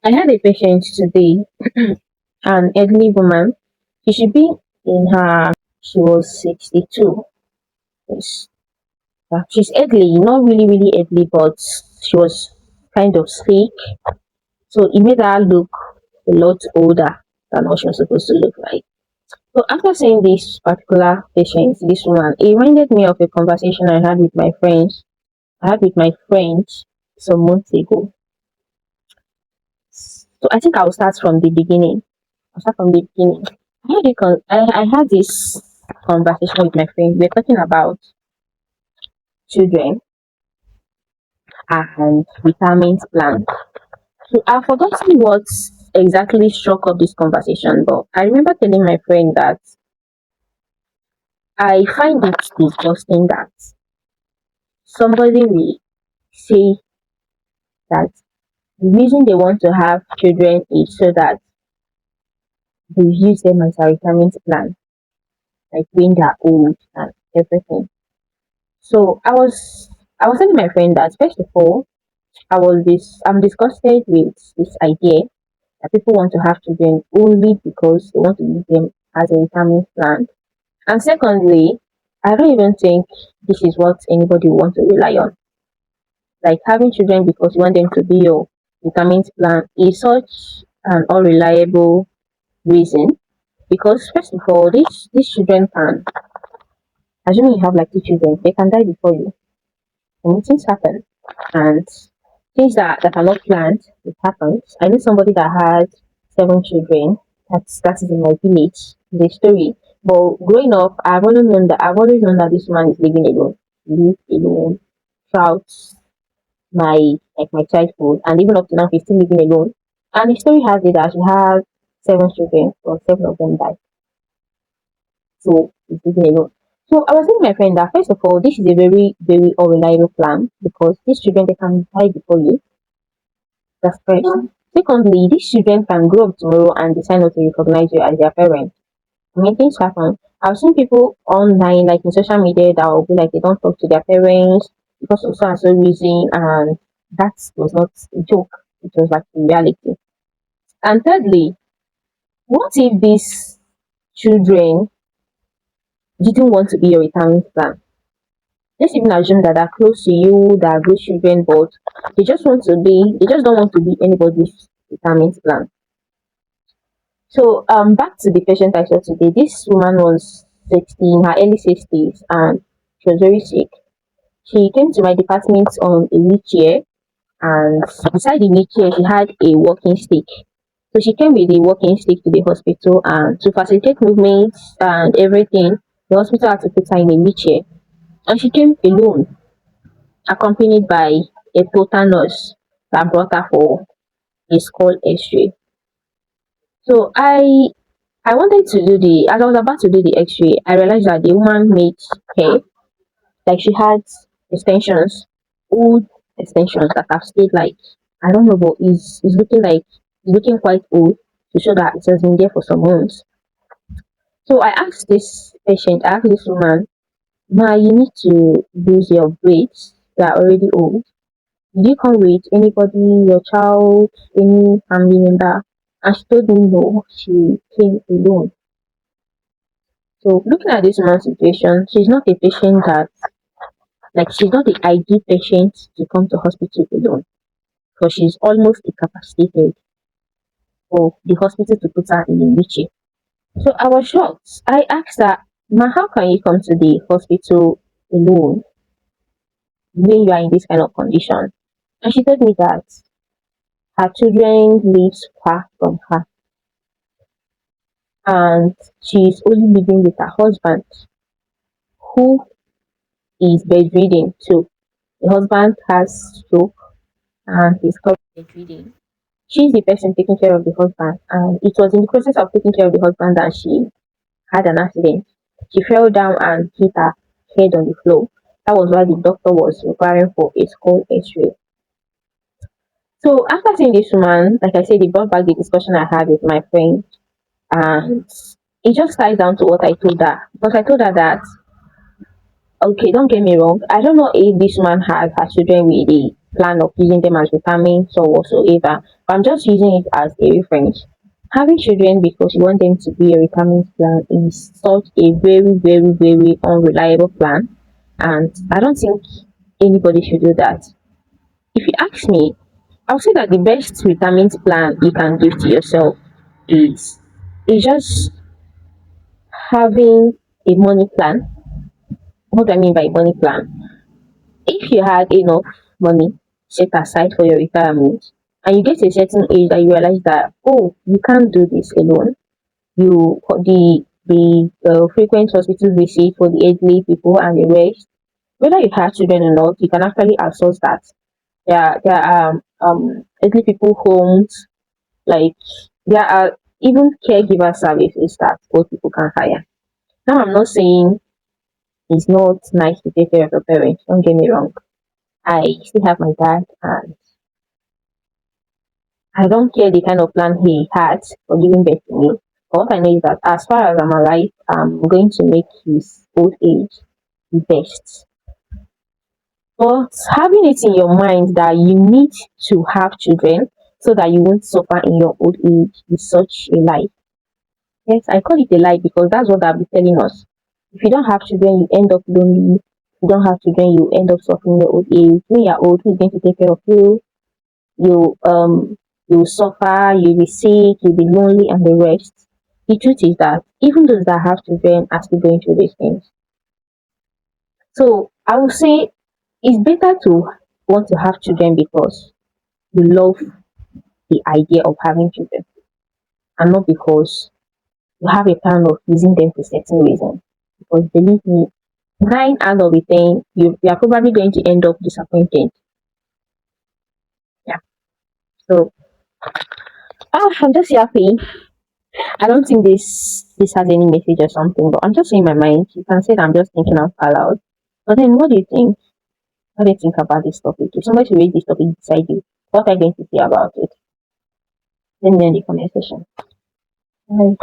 I had a patient today, an elderly woman. She should be in her, she was 62. Yes. She's elderly, not really, really elderly, but she was kind of sick. So it made her look a lot older than what she was supposed to look like. So after seeing this particular patient, this woman, it reminded me of a conversation I had with my friends. I had with my friends some months ago. So I think I'll start from the beginning. I'll start from the beginning. I had this conversation with my friend. We are talking about children and retirement plan. So I've forgotten what exactly struck up this conversation, but I remember telling my friend that I find it disgusting that somebody will say that the reason they want to have children is so that they use them as a retirement plan, like when they're old and everything. So I was telling my friend that first of all, I'm disgusted with this idea that people want to have children only because they want to use them as a retirement plan. And secondly, I don't even think this is what anybody wants to rely on. Like having children because you want them to be your retirement plan is such an unreliable reason. Because first of all, these children can, assuming you have like two children, they can die before you. And things happen. And things that are not planned, it happens. I know somebody that had seven children. That is in my village. The story. But growing up, I've always known that this man is living alone. Live alone throughout my childhood, and even up to now he's still living alone. And the story has it that he has seven children, but seven of them died. So he's living alone. So I was telling my friend that first of all, this is a very, very unreliable plan because these children they can die before you. That's first. Secondly, these children can grow up tomorrow and decide not to recognize you as their parent. I mean, things happen. I've seen people online, like in social media, that will be like they don't talk to their parents because of so and so reason, and that was not a joke. It was like a reality. And thirdly, what if these children didn't want to be your retirement plan? Let's even assume that they're close to you, that are good children, but they just don't want to be anybody's retirement plan. So back to the patient I saw today. This woman was 60, in her early 60s, and she was very sick. She came to my department on a wheelchair, and beside the wheelchair, she had a walking stick. So she came with a walking stick to the hospital, and to facilitate movements and everything, the hospital had to put her in a wheelchair. And she came alone, accompanied by a total nurse that brought her for a skull X-ray. So I wanted to do the as I was about to do the X-ray, I realized that the woman made hair, like she had extensions, old extensions that have stayed like I don't know, but it's looking quite old to show that it has been there for some months. So I asked this woman, "Ma, you need to lose your braids. They are already old. Did you come with anybody, your child, any family member?" And she told me no, she came alone. So looking at this woman's situation, she's not a patient that she's not the ideal patient to come to hospital alone because she's almost incapacitated for the hospital to put her in a wheelchair. So I was shocked. I asked her, "Ma, how can you come to the hospital alone when you are in this kind of condition?" And she told me that her children live far from her and she's only living with her husband who is bedridden too. The husband has stroke and he's currently bedridden. She's the person taking care of the husband, and it was in the process of taking care of the husband that she had an accident. She fell down and hit her head on the floor. That was why the doctor was requiring for a skull X-ray. So after seeing this woman, like I said, it brought back the discussion I had with my friend, and it just ties down to what I told her because I told her that okay, don't get me wrong, I don't know if this woman has her children with plan of using them as vitamins or whatsoever. But I'm just using it as a reference. Having children because you want them to be a retirement plan is such a very, very, very unreliable plan, and I don't think anybody should do that. If you ask me, I'll say that the best retirement plan you can give to yourself is just having a money plan. What do I mean by money plan? If you had enough money set aside for your retirement and you get to a certain age that you realize that, oh, you can't do this alone, you the frequent hospital visit for the elderly people and the rest, whether you have children or not, you can actually outsource that. There are elderly people homes, like there are even caregiver services that both people can hire. Now I'm not saying it's not nice to take care of your parents, don't get me wrong. I still have my dad, and I don't care the kind of plan he had for giving birth to me. But what I know is that as far as I'm alive, I'm going to make his old age the best. But having it in your mind that you need to have children so that you won't suffer in your old age is such a lie. Yes, I call it a lie because that's what they'll be telling us. If you don't have children, you end up lonely. If you don't have children, you end up suffering in your old age. When you're old, who's going to take care of you? You suffer, you'll be sick, you'll be lonely and the rest. The truth is that even those that have children are still going through these things. So I would say it's better to want to have children because you love the idea of having children and not because you have a plan of using them for certain reasons. Because believe me, 9 out of 10, you are probably going to end up disappointed. Yeah. So I'm just happy. I don't think this has any message or something, but I'm just saying my mind. You can say that I'm just thinking out loud. But then what do you think? What do you think about this topic? If somebody should raise this topic beside you, what are you going to say about it? Let me know in the comment section. Bye.